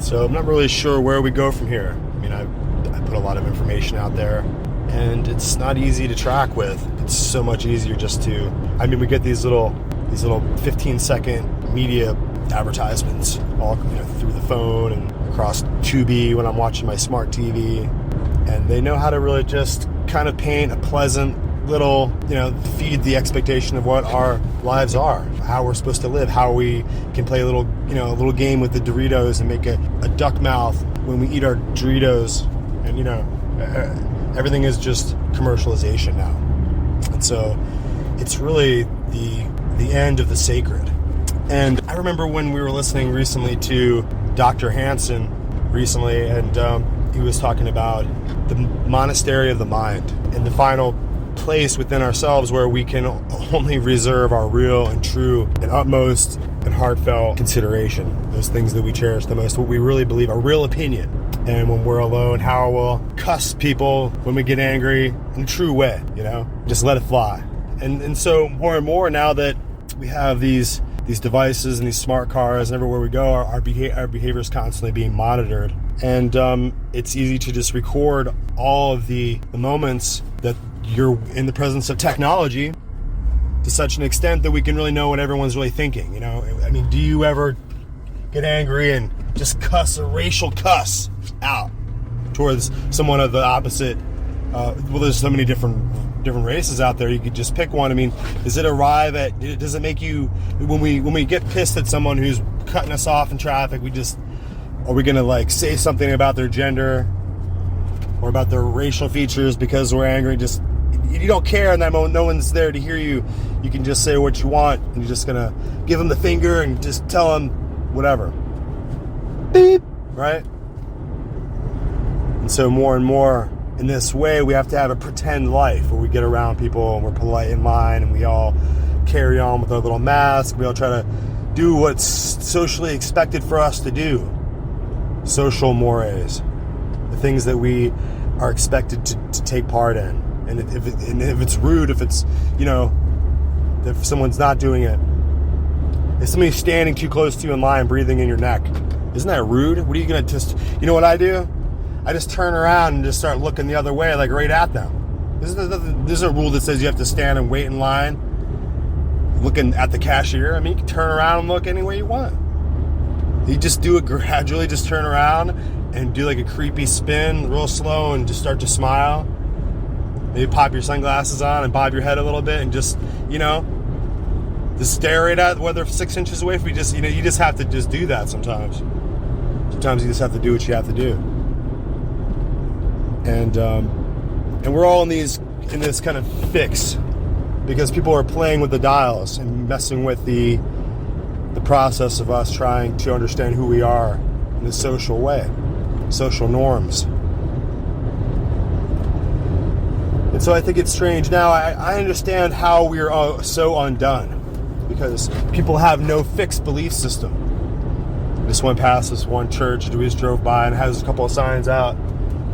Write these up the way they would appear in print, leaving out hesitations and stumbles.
So I'm not really sure where we go from here. I mean, I put a lot of information out there, and it's not easy to track with. It's so much easier just to, I mean, we get these little 15-second media advertisements all, through the phone and across Tubi when I'm watching my smart TV, and they know how to really just kind of paint a pleasant little, feed the expectation of what our lives are, how we're supposed to live, how we can play a little game with the Doritos and make a duck mouth when we eat our Doritos, and everything is just commercialization now. And so it's really the end of the sacred. And I remember when we were listening recently to Dr. Hansen recently, and he was talking about the monastery of the mind and the final place within ourselves where we can only reserve our real and true and utmost and heartfelt consideration, those things that we cherish the most, what we really believe, our real opinion. And when we're alone, how we'll cuss people when we get angry in a true way, just let it fly. And so more and more now that we have these devices and these smart cars, and everywhere we go, our behavior is constantly being monitored. And it's easy to just record all of the moments that you're in the presence of technology to such an extent that we can really know what everyone's really thinking. I mean, do you ever get angry and just cuss a racial cuss out towards someone of the opposite? Well, there's so many different races out there. You could just pick one. I mean, does it make you, when we get pissed at someone who's cutting us off in traffic, are we gonna say something about their gender or about their racial features because we're angry? Just, you don't care in that moment. No one's there to hear you. You can just say what you want, and you're just gonna give them the finger and just tell them whatever. Beep, right? And so more and more in this way, we have to have a pretend life where we get around people and we're polite in line and we all carry on with our little mask. We all try to do what's socially expected for us to do. Social mores, the things that we are expected to take part in. And if it's rude, if it's, if someone's not doing it, if somebody's standing too close to you in line, breathing in your neck, isn't that rude? What are you going to just, what I do? I just turn around and just start looking the other way, right at them. There's a rule that says you have to stand and wait in line, looking at the cashier. I mean, you can turn around and look any way you want. You just do it gradually, just turn around and do a creepy spin real slow and just start to smile. Maybe pop your sunglasses on and bob your head a little bit and just, just stare right at whether 6 inches away. If we just, you just have to just do that sometimes. Sometimes you just have to do what you have to do. And we're all in this kind of fix because people are playing with the dials and messing with the process of us trying to understand who we are in a social way, social norms. And so I think it's strange now. I understand how we are so undone because people have no fixed belief system. I just went past this one church we just drove by and it has a couple of signs out.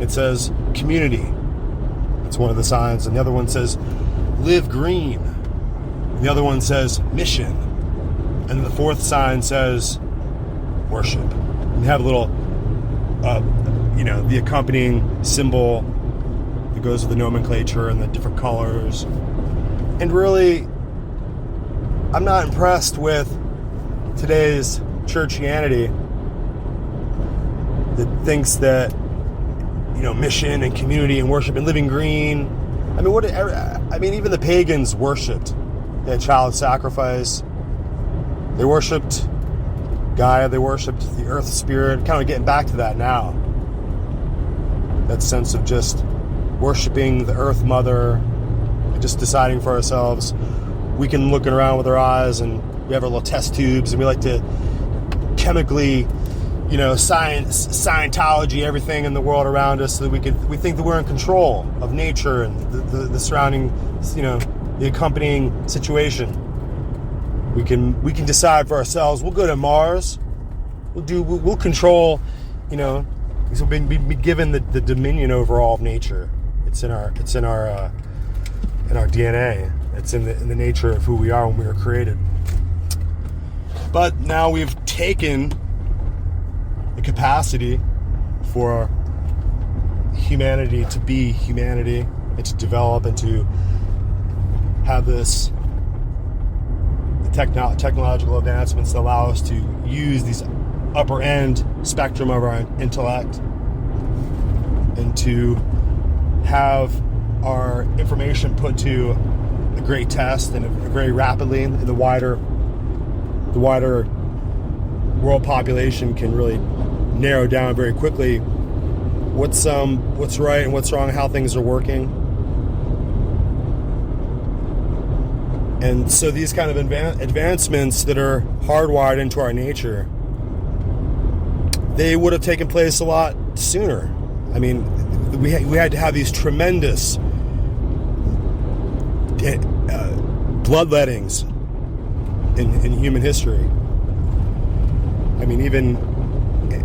It says community. That's one of the signs. And the other one says live green. And the other one says mission. And the fourth sign says worship. And you have a little, the accompanying symbol that goes with the nomenclature and the different colors. And really, I'm not impressed with today's churchianity that thinks that, mission and community and worship and living green. I mean, even the pagans worshipped. They had child sacrifice. They worshipped Gaia. They worshipped the earth spirit. Kind of getting back to that now. That sense of just worshiping the earth mother, and just deciding for ourselves. We can look around with our eyes, and we have our little test tubes, and we like to chemically, Scientology everything in the world around us, so that we think that we're in control of nature and the surrounding, the accompanying situation. We can decide for ourselves. We'll go to Mars. We'll control. So we'll be given the dominion over all of nature. It's in our DNA. It's in the nature of who we are when we were created. But now we've taken the capacity for humanity to be humanity and to develop and to have this technological advancements that allow us to use these upper end spectrum of our intellect and to have our information put to a great test and very rapidly, and the wider world population can really narrow down very quickly what's right and what's wrong, how things are working. And so these kind of advancements that are hardwired into our nature, they would have taken place a lot sooner. I mean, we had to have these tremendous bloodlettings in human history. I mean, even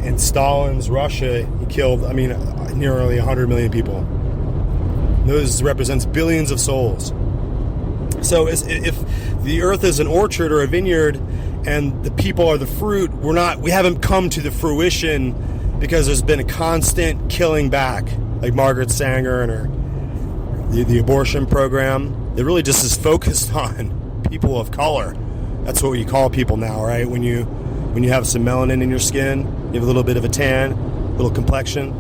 in Stalin's Russia, he killed, nearly 100 million people. Those represents billions of souls. So if the earth is an orchard or a vineyard and the people are the fruit, we haven't come to the fruition because there's been a constant killing back, like Margaret Sanger and the abortion program. It really just is focused on people of color. That's what you call people now, right? When you have some melanin in your skin, you have a little bit of a tan, a little complexion,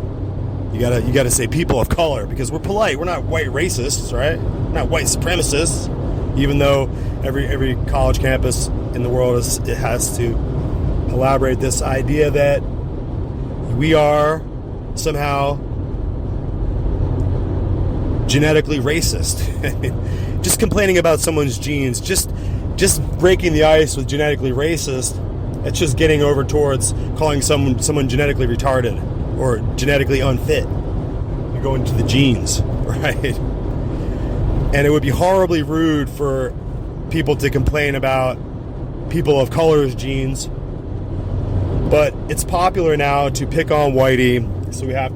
you gotta say people of color, because we're polite. We're not white racists, right? We're not white supremacists. Even though every college campus in the world has to elaborate this idea that we are somehow genetically racist. Just complaining about someone's genes, just breaking the ice with genetically racist, it's just getting over towards calling someone genetically retarded or genetically unfit. You go into the genes, right? And it would be horribly rude for people to complain about people of color's genes. But it's popular now to pick on Whitey, so we have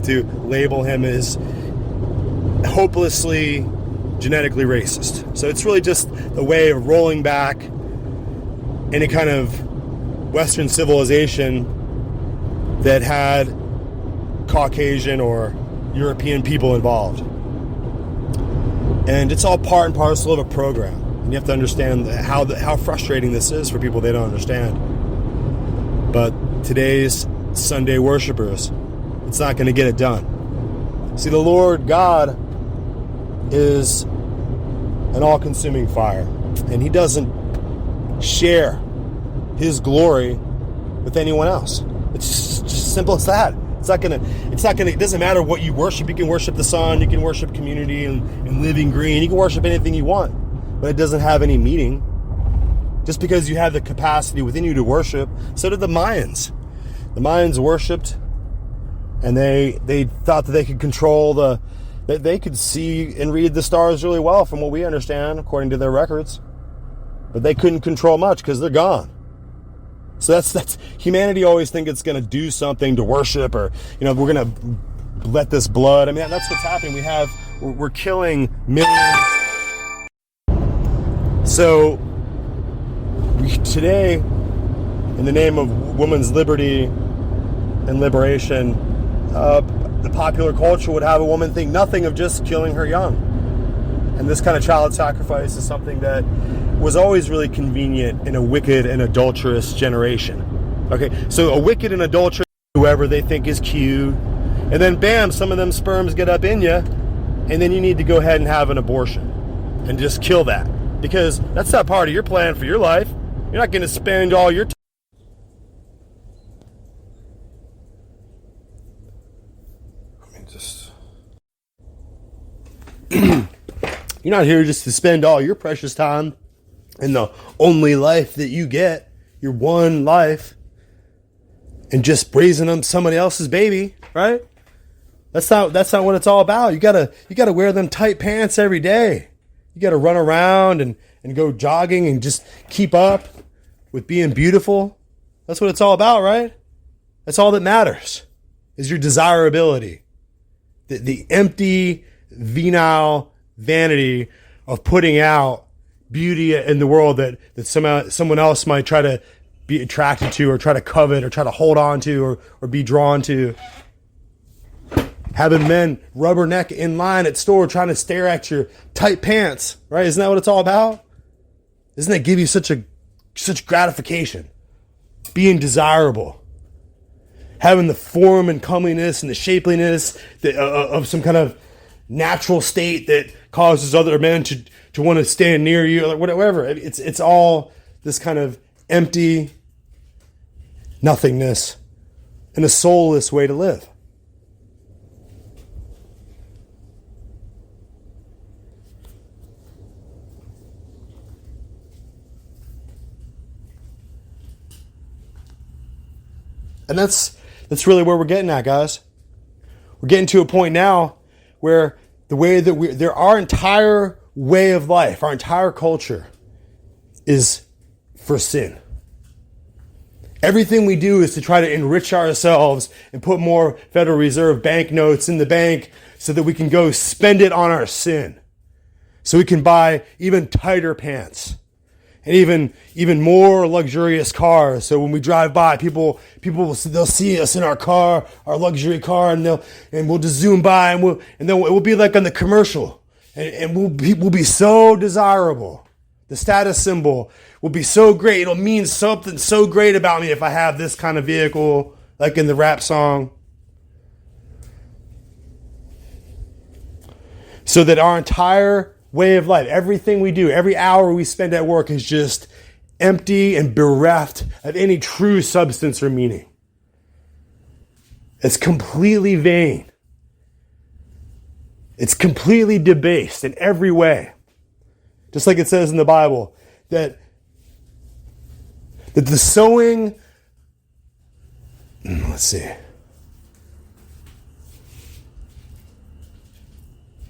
to label him as hopelessly genetically racist. So it's really just a way of rolling back any kind of Western civilization that had Caucasian or European people involved. And it's all part and parcel of a program. And you have to understand how frustrating this is for people they don't understand. But today's Sunday worshipers, it's not going to get it done. See, the Lord God is an all-consuming fire. And He doesn't share His glory with anyone else. It's just simple as that. It doesn't matter what you worship. You can worship the sun, you can worship community and living green, you can worship anything you want, but it doesn't have any meaning. Just because you have the capacity within you to worship, so did the Mayans. The Mayans worshipped, and they thought that they could control that they could see and read the stars really well from what we understand, according to their records. But they couldn't control much because they're gone. So that's humanity always think it's going to do something to worship, or we're going to let this blood. That's what's happening. We're killing millions. So today, in the name of women's liberty and liberation, the popular culture would have a woman think nothing of just killing her young. And this kind of child sacrifice is something that was always really convenient in a wicked and adulterous generation. Okay, so a wicked and adulterous, whoever they think is cute, and then bam, some of them sperms get up in you, and then you need to go ahead and have an abortion and just kill that, because that's not part of your plan for your life. You're not going to spend all your time. You're not here just to spend all your precious time in the only life that you get, your one life, and just raising them somebody else's baby, right? That's not what it's all about. You gotta wear them tight pants every day. You gotta run around and go jogging and just keep up with being beautiful. That's what it's all about, right? That's all that matters, is your desirability. The empty, venile vanity of putting out beauty in the world that somehow someone else might try to be attracted to or try to covet or try to hold on to or be drawn to. Having men rubberneck in line at store trying to stare at your tight pants, right? Isn't that what it's all about? Doesn't that give you such gratification? Being desirable. Having the form and comeliness and the shapeliness of some kind of natural state that causes other men to want to stand near you or whatever. It's all this kind of empty nothingness and a soulless way to live. And that's really where we're getting at, guys. We're getting to a point now where the way that our entire way of life, our entire culture is for sin. Everything we do is to try to enrich ourselves and put more Federal Reserve banknotes in the bank so that we can go spend it on our sin. So we can buy even tighter pants. And even more luxurious cars. So when we drive by, they'll see us in our car, our luxury car, and we'll just zoom by, and then it will be like on the commercial, and we'll be so desirable. The status symbol will be so great. It'll mean something so great about me if I have this kind of vehicle, like in the rap song. So that our entire way of life, everything we do, every hour we spend at work is just empty and bereft of any true substance or meaning. It's completely vain. It's completely debased in every way. Just like it says in the Bible, that the sowing, let's see,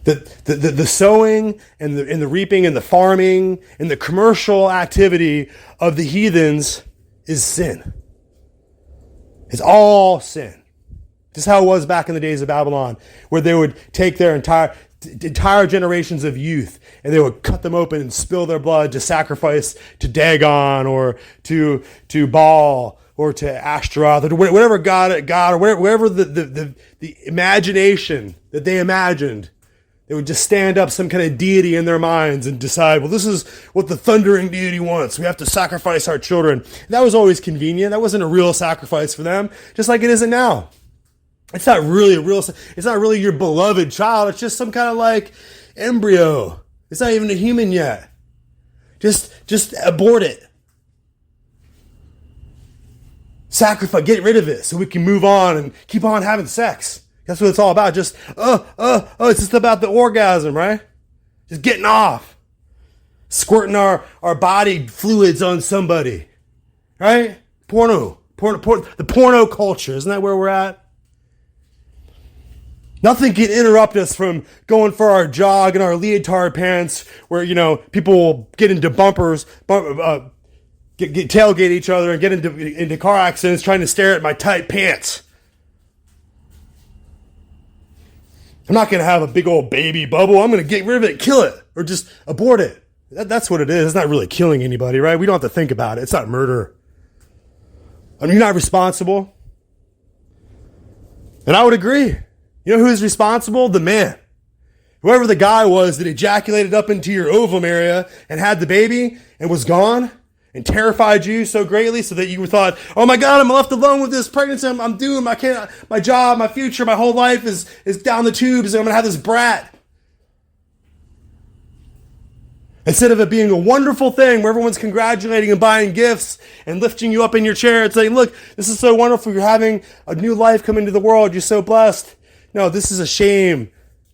the sowing and the reaping and the farming and the commercial activity of the heathens is sin. It's all sin. This is how it was back in the days of Babylon, where they would take their entire generations of youth and they would cut them open and spill their blood to sacrifice to Dagon or to Baal or to Ashtaroth or whatever god or wherever the imagination that they imagined. They would just stand up some kind of deity in their minds and decide, well, this is what the thundering deity wants. We have to sacrifice our children. And that was always convenient. That wasn't a real sacrifice for them, just like it isn't now. It's not really your beloved child. It's just some kind of like embryo. It's not even a human yet. Just abort it. Sacrifice, get rid of it so we can move on and keep on having sex. That's what it's all about. It's just about the orgasm, right? Just getting off. Squirting our body fluids on somebody. Right? Porno. The porno culture. Isn't that where we're at? Nothing can interrupt us from going for our jog in our leotard pants where, people will get into bumpers, get tailgate each other and get into car accidents trying to stare at my tight pants. I'm not going to have a big old baby bubble. I'm going to get rid of it, kill it, or just abort it. That's what it is. It's not really killing anybody, right? We don't have to think about it. It's not murder. I mean, you're not responsible. And I would agree. You know who's responsible? The man. Whoever the guy was that ejaculated up into your ovum area and had the baby and was gone and terrified you so greatly so that you thought, oh my God, I'm left alone with this pregnancy. I'm doomed. I can't, my job, my future, my whole life is down the tubes and I'm going to have this brat. Instead of it being a wonderful thing where everyone's congratulating and buying gifts and lifting you up in your chair and saying, look, this is so wonderful. You're having a new life come into the world. You're so blessed. No, this is a shame.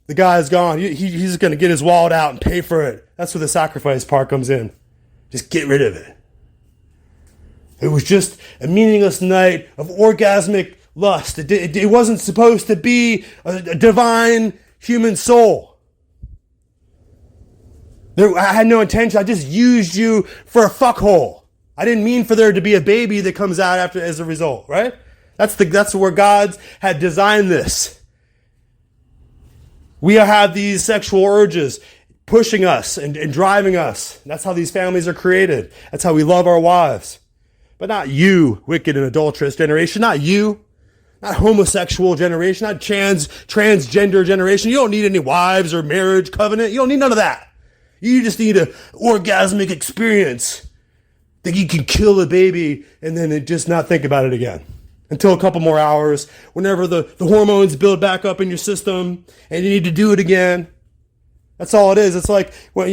The guy's gone. He's going to get his wallet out and pay for it. That's where the sacrifice part comes in. Just get rid of it. It was just a meaningless night of orgasmic lust. It wasn't supposed to be a divine human soul. I had no intention. I just used you for a fuckhole. I didn't mean for there to be a baby that comes out after as a result, right? That's where God had designed this. We have these sexual urges pushing us and driving us. That's how these families are created. That's how we love our wives. But not you, wicked and adulterous generation. Not you. Not homosexual generation. Not transgender generation. You don't need any wives or marriage covenant. You don't need none of that. You just need an orgasmic experience that you can kill a baby and then just not think about it again. Until a couple more hours, whenever the hormones build back up in your system and you need to do it again. That's all it is. It's like, well,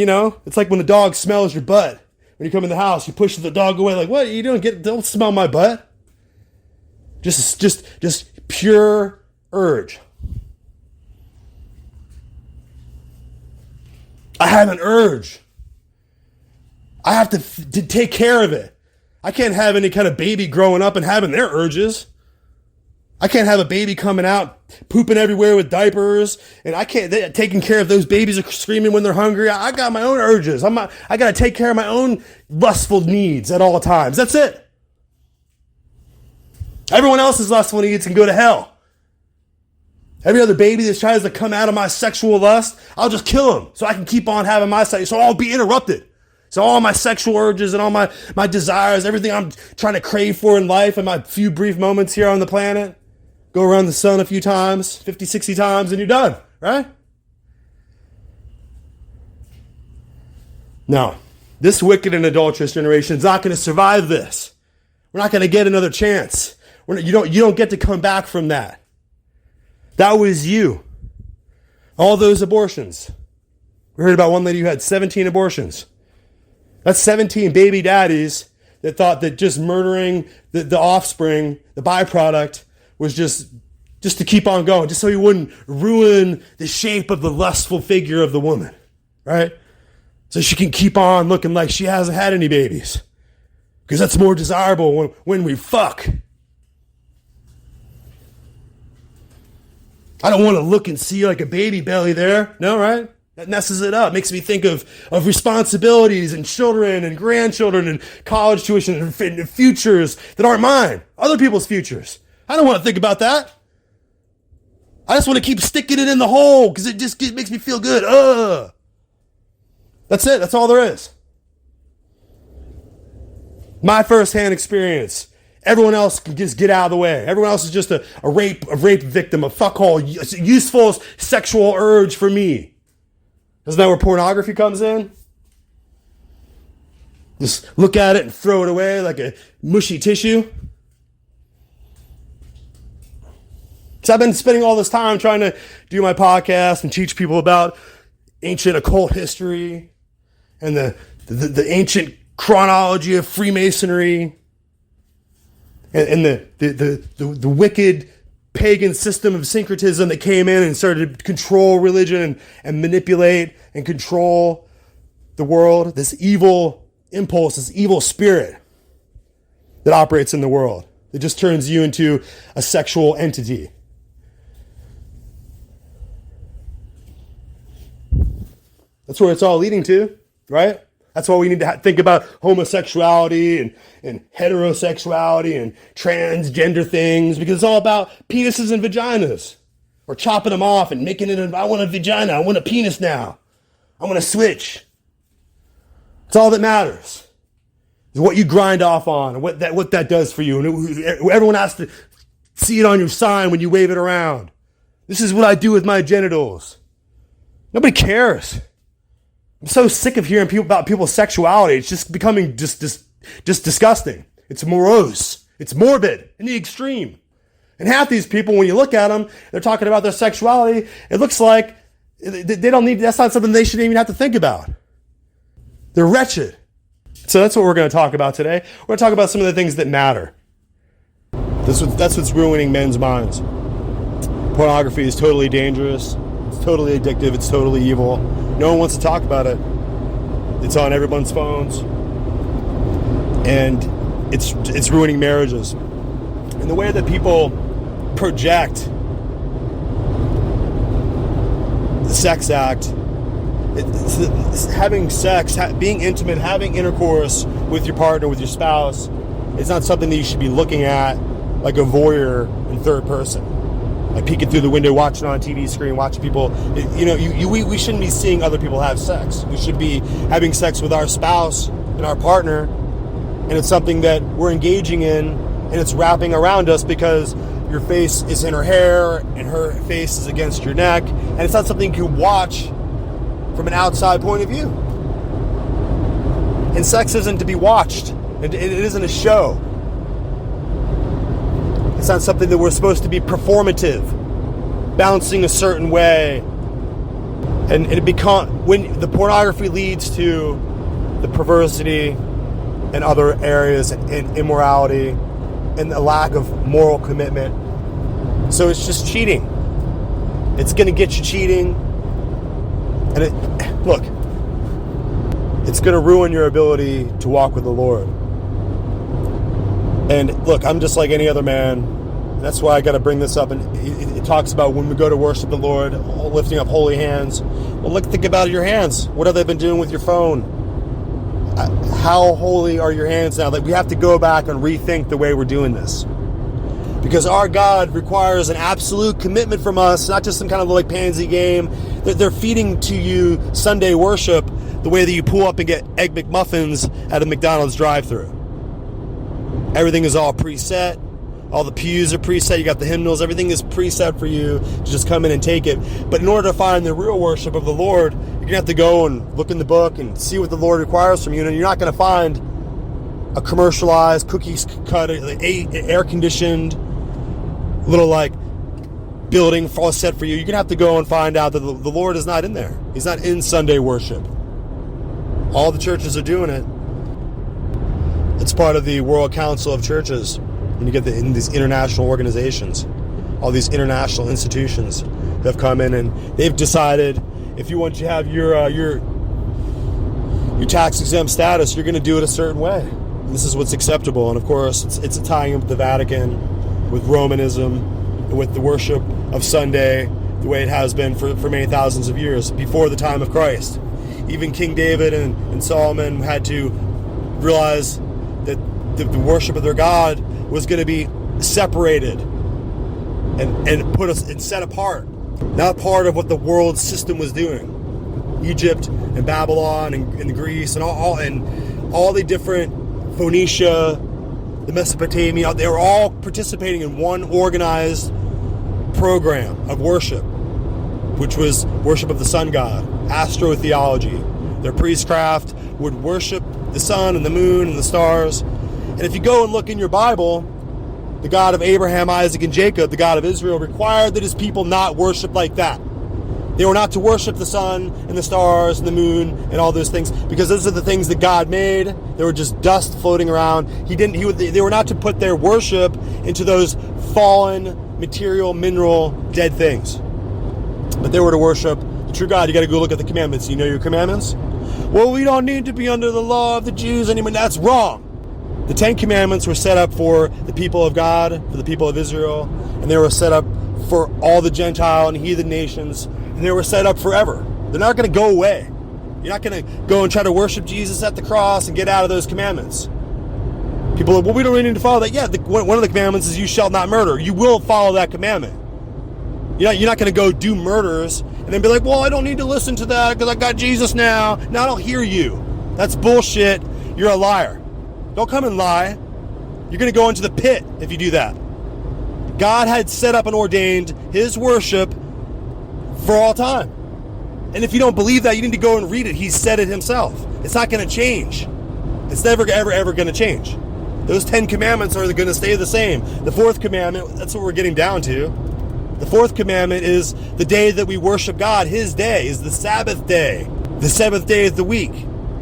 it's like when a dog smells your butt. When you come in the house, you push the dog away like, what are you doing? Don't smell my butt. Just pure urge. I have an urge. I have to take care of it. I can't have any kind of baby growing up and having their urges. I can't have a baby coming out, pooping everywhere with diapers, and I can't taking care of those babies are screaming when they're hungry. I got my own urges. I got to take care of my own lustful needs at all times. That's it. Everyone else's lustful needs can go to hell. Every other baby that tries to come out of my sexual lust, I'll just kill them so I can keep on having my sex. So I'll be interrupted. So all my sexual urges and all my desires, everything I'm trying to crave for in life and my few brief moments here on the planet, go around the sun a few times, 50, 60 times, and you're done, right? No, this wicked and adulterous generation is not going to survive this. We're not going to get another chance. You don't get to come back from that. That was you. All those abortions. We heard about one lady who had 17 abortions. That's 17 baby daddies that thought that just murdering the offspring, the byproduct, was just to keep on going, just so he wouldn't ruin the shape of the lustful figure of the woman, right? So she can keep on looking like she hasn't had any babies. Because that's more desirable when we fuck. I don't want to look and see like a baby belly there. No, right? That messes it up. Makes me think of responsibilities and children and grandchildren and college tuition and futures that aren't mine. Other people's futures. I don't want to think about that. I just want to keep sticking it in the hole because it makes me feel good. That's it. That's all there is. My firsthand experience. Everyone else can just get out of the way. Everyone else is just a rape victim, a fuckhole, useful sexual urge for me. Isn't that where pornography comes in? Just look at it and throw it away like a mushy tissue. So I've been spending all this time trying to do my podcast and teach people about ancient occult history and the ancient chronology of Freemasonry and the wicked pagan system of syncretism that came in and started to control religion and manipulate and control the world. This evil impulse, this evil spirit that operates in the world. It just turns you into a sexual entity. That's where it's all leading to, right? That's why we need to think about homosexuality and heterosexuality and transgender things, because it's all about penises and vaginas. Or chopping them off and making it, I want a vagina, I want a penis now. I want to switch. It's all that matters. Is what you grind off on and what that does for you. And everyone has to see it on your sign when you wave it around. This is what I do with my genitals. Nobody cares. I'm so sick of hearing about people's sexuality. It's just becoming just disgusting. It's morose. It's morbid in the extreme. And half these people, when you look at them, they're talking about their sexuality. It looks like they don't need, that's not something they should even have to think about. They're wretched. So that's what we're going to talk about today. We're going to talk about some of the things that matter. That's what's ruining men's minds. Pornography is totally dangerous. It's totally addictive. It's totally evil. No one wants to talk about it. It's on everyone's phones. And it's ruining marriages. And the way that people project the sex act, it's having sex, being intimate, having intercourse with your partner, with your spouse, it's not something that you should be looking at like a voyeur in third person. Like peeking through the window, watching on a TV screen, watching people. We shouldn't be seeing other people have sex. We should be having sex with our spouse and our partner And it's something that we're engaging in, and it's wrapping around us because your face is in her hair and her face is against your neck. And it's not something you can watch from an outside point of view. And sex isn't to be watched. It isn't a show. It's not something that we're supposed to be performative, bouncing a certain way. And when the pornography leads to the perversity and other areas and immorality and the lack of moral commitment. So it's just cheating. It's going to get you cheating. And it's going to ruin your ability to walk with the Lord. And look, I'm just like any other man. That's why I got to bring this up. And it talks about when we go to worship the Lord, lifting up holy hands. Well, think about your hands. What have they been doing with your phone? How holy are your hands now? That we have to go back and rethink the way we're doing this. Because our God requires an absolute commitment from us, not just some kind of like pansy game. They're feeding to you Sunday worship the way that you pull up and get Egg McMuffins at a McDonald's drive-thru. Everything is all preset. All the pews are preset. You got the hymnals. Everything is preset for you to just come in and take it. But in order to find the real worship of the Lord, you're going to have to go and look in the book and see what the Lord requires from you. And you're not going to find a commercialized, cookies cut, air-conditioned, little like building all set for you. You're going to have to go and find out that the Lord is not in there. He's not in Sunday worship. All the churches are doing it. It's part of the World Council of Churches. And you get in these international organizations, all these international institutions that have come in and they've decided if you want to have your tax exempt status, you're going to do it a certain way. And this is what's acceptable. And of course, it's a tying up with the Vatican, with Romanism, and with the worship of Sunday, the way it has been for many thousands of years before the time of Christ. Even King David and Solomon had to realize that the worship of their God was going to be separated and put us and set apart, not part of what the world system was doing. Egypt and Babylon and Greece and all the different Phoenicia, the Mesopotamia, they were all participating in one organized program of worship, which was worship of the sun god, astrotheology. Their priestcraft would worship the sun and the moon and the stars. And if you go and look in your Bible, the God of Abraham, Isaac, and Jacob, the God of Israel, required that his people not worship like that. They were not to worship the sun and the stars and the moon and all those things, because those are the things that God made. They were just dust floating around. They were not to put their worship into those fallen, material, mineral, dead things. But they were to worship the true God. You got to go look at the commandments. You know your commandments? Well, we don't need to be under the law of the Jews anymore. That's wrong. The 10 Commandments were set up for the people of God, for the people of Israel, and they were set up for all the Gentile and heathen nations, and they were set up forever. They're not going to go away. You're not going to go and try to worship Jesus at the cross and get out of those commandments. People are like, well, we don't really need to follow that. Yeah, one of the commandments is you shall not murder. You will follow that commandment. You're not going to go do murders and then be like, well, I don't need to listen to that because I got Jesus now. No, I don't hear you. That's bullshit. You're a liar. Don't come and lie. You're going to go into the pit if you do that. God had set up and ordained his worship for all time. And if you don't believe that, you need to go and read it. He said it himself. It's not going to change. It's never, ever going to change. Those 10 commandments are going to stay the same. The fourth commandment, that's what we're getting down to. The fourth commandment is the day that we worship God. His day is the Sabbath day. The seventh day of the week.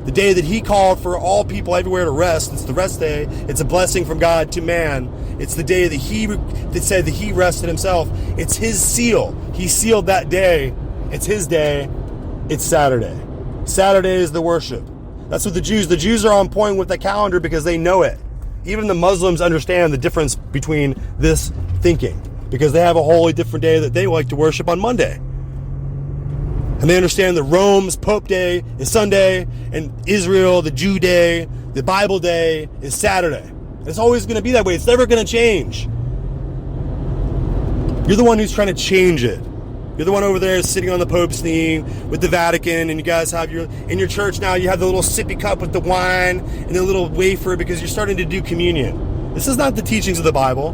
The day that he called for all people everywhere to rest. It's the rest day. It's a blessing from God to man. It's the day that said that he rested himself. It's his seal. He sealed that day. It's his day. It's Saturday. Saturday is the worship. That's what the Jews are on point with the calendar because they know it. Even the Muslims understand the difference between this thinking because they have a wholly different day that they like to worship on Monday. And they understand that Rome's Pope Day is Sunday, and Israel, the Jew Day, the Bible Day is Saturday. And it's always going to be that way. It's never going to change. You're the one who's trying to change it. You're the one over there sitting on the Pope's knee with the Vatican, and you guys have in your church now, you have the little sippy cup with the wine and the little wafer because you're starting to do communion. This is not the teachings of the Bible.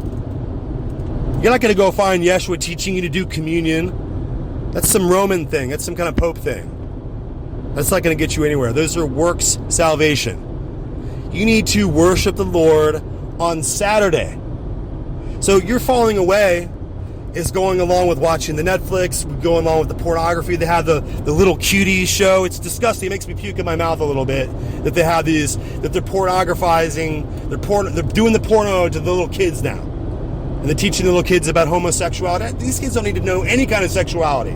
You're not going to go find Yeshua teaching you to do communion. That's some Roman thing. That's some kind of Pope thing. That's not going to get you anywhere. Those are works salvation. You need to worship the Lord on Saturday. So you're falling away is going along with watching the Netflix, going along with the pornography. They have the little cuties show. It's disgusting. It makes me puke in my mouth a little bit that they have these, that they're pornographizing, they're doing the porno to the little kids now. And they're teaching the little kids about homosexuality. These kids don't need to know any kind of sexuality.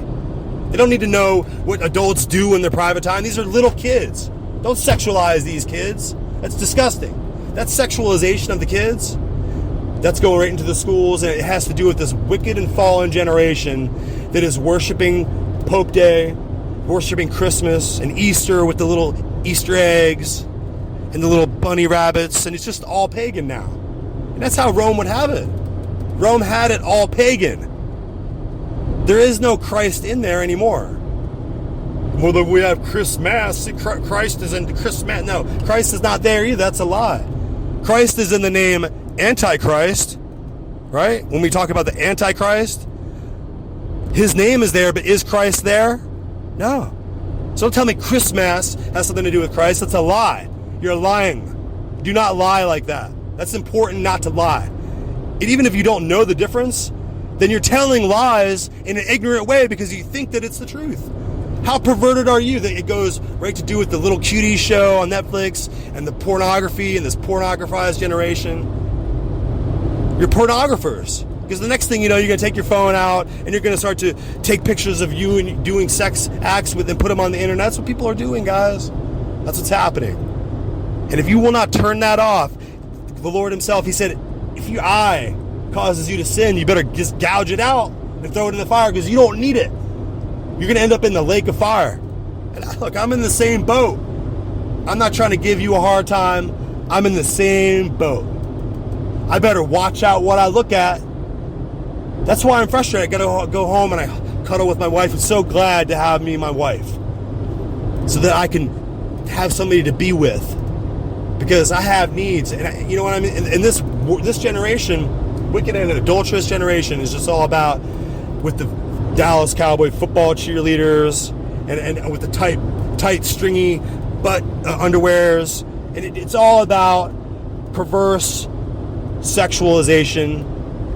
They don't need to know what adults do in their private time. These are little kids. Don't sexualize these kids. That's disgusting. That's sexualization of the kids. That's going right into the schools, and it has to do with this wicked and fallen generation that is worshiping Pope Day, worshiping Christmas and Easter with the little Easter eggs and the little bunny rabbits, and it's just all pagan now. And that's how Rome would have it. Rome had it all pagan. There is no Christ in there anymore. Well, we have Christmas. Christ is in Christmas. No, Christ is not there either. That's a lie. Christ is in the name Antichrist, right? When we talk about the Antichrist, his name is there, but is Christ there? No. So don't tell me Christmas has something to do with Christ. That's a lie. You're lying. Do not lie like that. That's important not to lie. And even if you don't know the difference, then you're telling lies in an ignorant way because you think that it's the truth. How perverted are you that it goes right to do with the little cutie show on Netflix and the pornography and this pornographized generation? You're pornographers. Because the next thing you know, you're going to take your phone out and you're going to start to take pictures of you and doing sex acts with and put them on the internet. That's what people are doing, guys. That's what's happening. And if you will not turn that off, the Lord himself, he said, if your eye causes you to sin, you better just gouge it out and throw it in the fire because you don't need it. You're going to end up in the lake of fire. And look, I'm in the same boat. I'm not trying to give you a hard time. I'm in the same boat. I better watch out what I look at. That's why I'm frustrated. I got to go home and I cuddle with my wife. I'm so glad to have me and my wife so that I can have somebody to be with because I have needs. And you know what I mean? And this generation, wicked and adulterous generation, is just all about with the Dallas Cowboy football cheerleaders and with the tight stringy butt underwears. And it's all about perverse sexualization.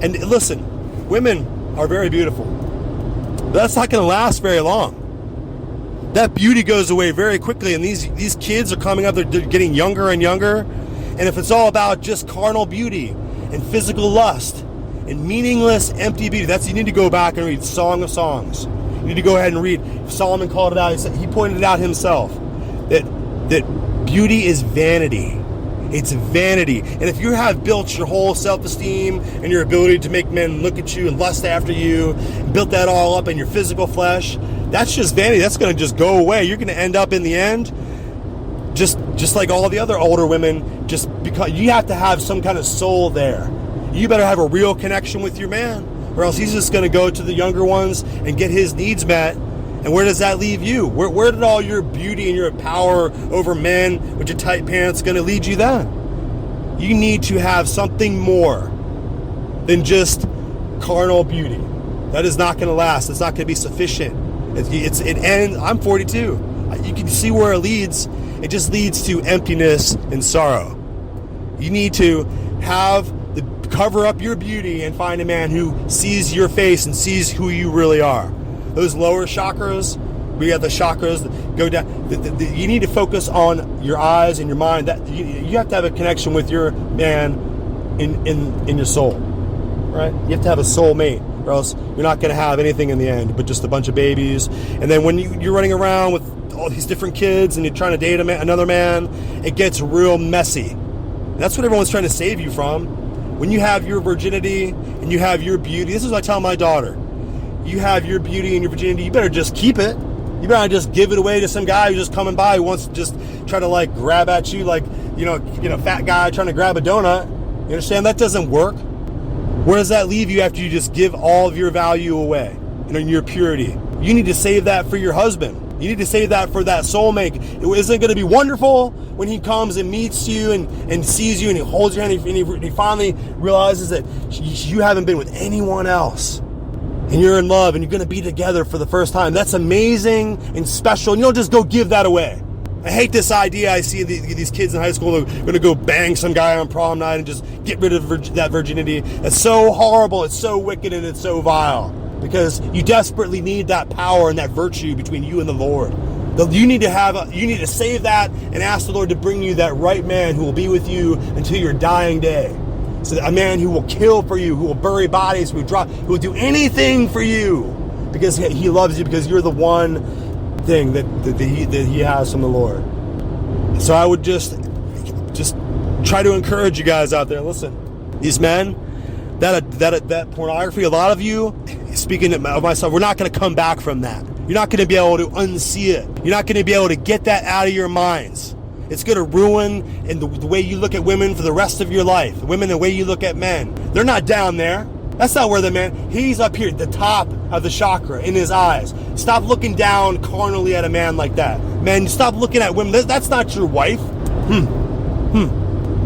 And listen, women are very beautiful. But that's not going to last very long. That beauty goes away very quickly, and these kids are coming up, they're getting younger and younger. And if it's all about just carnal beauty and physical lust and meaningless, empty beauty, you need to go back and read Song of Songs. You need to go ahead and read. Solomon called it out. He pointed it out himself that beauty is vanity. It's vanity. And if you have built your whole self-esteem and your ability to make men look at you and lust after you, and built that all up in your physical flesh, that's just vanity. That's going to just go away. You're going to end up in the end just like all the other older women, just because you have to have some kind of soul there. You better have a real connection with your man, or else he's just going to go to the younger ones and get his needs met. And where does that leave you? Where did all your beauty and your power over men with your tight pants going to lead you then? You need to have something more than just carnal beauty. That is not going to last. It's not going to be sufficient. It ends. I'm 42. You can see where it leads. It just leads to emptiness and sorrow. You need to cover up your beauty and find a man who sees your face and sees who you really are. Those lower chakras, we have the chakras that go down. You need to focus on your eyes and your mind. That you have to have a connection with your man in your soul, right? You have to have a soul mate, or else you're not going to have anything in the end, but just a bunch of babies. And then when you're running around with all these different kids and you're trying to date another man, it gets real messy. And that's what everyone's trying to save you from. When you have your virginity and you have your beauty, this is what I tell my daughter. You have your beauty and your virginity, you better just keep it. You better not just give it away to some guy who's just coming by who wants to just try to like grab at you like, fat guy trying to grab a donut. You understand? That doesn't work. Where does that leave you after you just give all of your value away? in your purity. You need to save that for your husband. You need to save that for that soulmate. Isn't it going to be wonderful when he comes and meets you and sees you and he holds your hand and he finally realizes that you haven't been with anyone else and you're in love and you're going to be together for the first time? That's amazing and special. And you don't just go give that away. I hate this idea. I see these kids in high school are going to go bang some guy on prom night and just get rid of that virginity. It's so horrible. It's so wicked and it's so vile. Because you desperately need that power and that virtue between you and the Lord. You need to save that and ask the Lord to bring you that right man who will be with you until your dying day. So a man who will kill for you, who will bury bodies, who will do anything for you because he loves you, because you're the one thing that he has from the Lord. So I would just try to encourage you guys out there. Listen, these men, that pornography, a lot of you, speaking of myself, we're not going to come back from that. You're not going to be able to unsee it. You're not going to be able to get that out of your minds. It's going to ruin the way you look at women for the rest of your life. Women, the way you look at men. They're not down there. That's not where the man, he's up here at the top of the chakra in his eyes. Stop looking down carnally at a man like that. Man, stop looking at women. That's not your wife.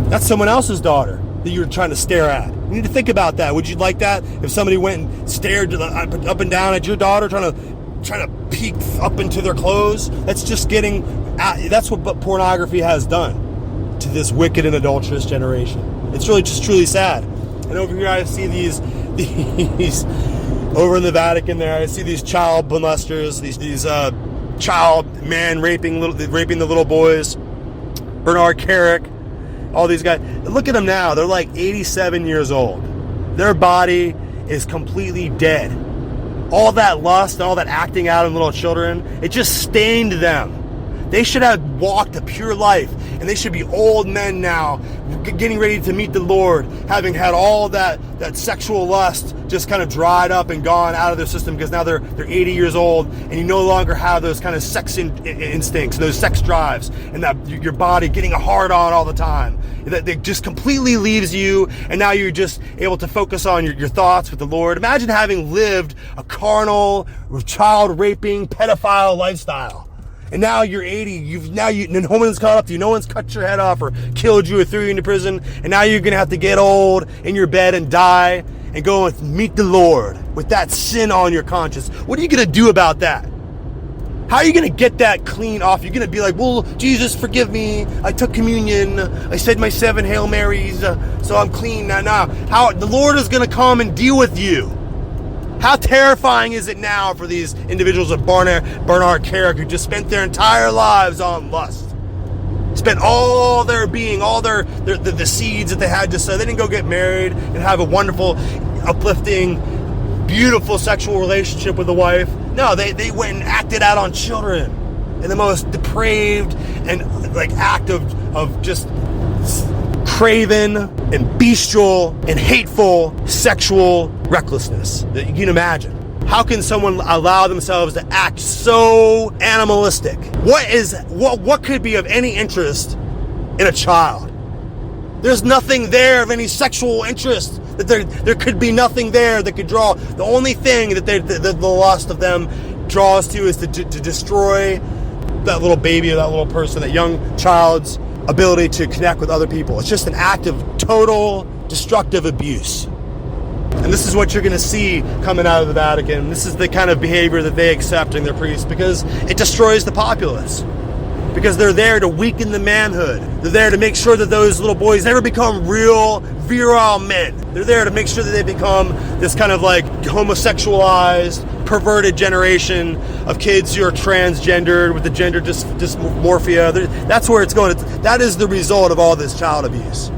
That's someone else's daughter that you're trying to stare at. You need to think about that. Would you like that if somebody went and stared up and down at your daughter, trying to peek up into their clothes? That's just that's what pornography has done to this wicked and adulterous generation. It's really just truly sad. And over here I see these over in the Vatican there, I see these child molesters, these child man raping the little boys. Bernard Karrick, all these guys. Look at them now. They're like 87 years old. Their body is completely dead. All that lust and all that acting out in little children, it just stained them. They should have walked a pure life, and they should be old men now, getting ready to meet the Lord, having had all that sexual lust just kind of dried up and gone out of their system, because now they're 80 years old, and you no longer have those kind of sex instincts, those sex drives, and that your body getting a hard on all the time. That just completely leaves you, and now you're just able to focus on your thoughts with the Lord. Imagine having lived a carnal, child raping, pedophile lifestyle. And now you're 80, no one's caught up to you, no one's cut your head off or killed you or threw you into prison, and now you're going to have to get old in your bed and die and go and meet the Lord with that sin on your conscience. What are you going to do about that? How are you going to get that clean off? You're going to be like, well, Jesus, forgive me. I took communion. I said my 7 Hail Marys, so I'm clean now. How the Lord is going to come and deal with you. How terrifying is it now for these individuals of Bernard Karrick, who just spent their entire lives on lust? Spent all their being, all the seeds that they had to sow. They didn't go get married and have a wonderful, uplifting, beautiful sexual relationship with a wife. No, they went and acted out on children in the most depraved and act of just craven and bestial and hateful sexual recklessness that you can imagine. How can someone allow themselves to act so animalistic? What could be of any interest in a child? There's nothing there of any sexual interest. That there could be nothing there that could draw. The only thing that the lust of them draws to is to destroy that little baby or that little person, that young child's ability to connect with other people. It's just an act of total destructive abuse. And this is what you're going to see coming out of the Vatican. This is the kind of behavior that they accept in their priests, because it destroys the populace. Because they're there to weaken the manhood. They're there to make sure that those little boys never become real, virile men. They're there to make sure that they become this kind of homosexualized, perverted generation of kids who are transgendered with the gender dysmorphia. That's where it's going. That is the result of all this child abuse.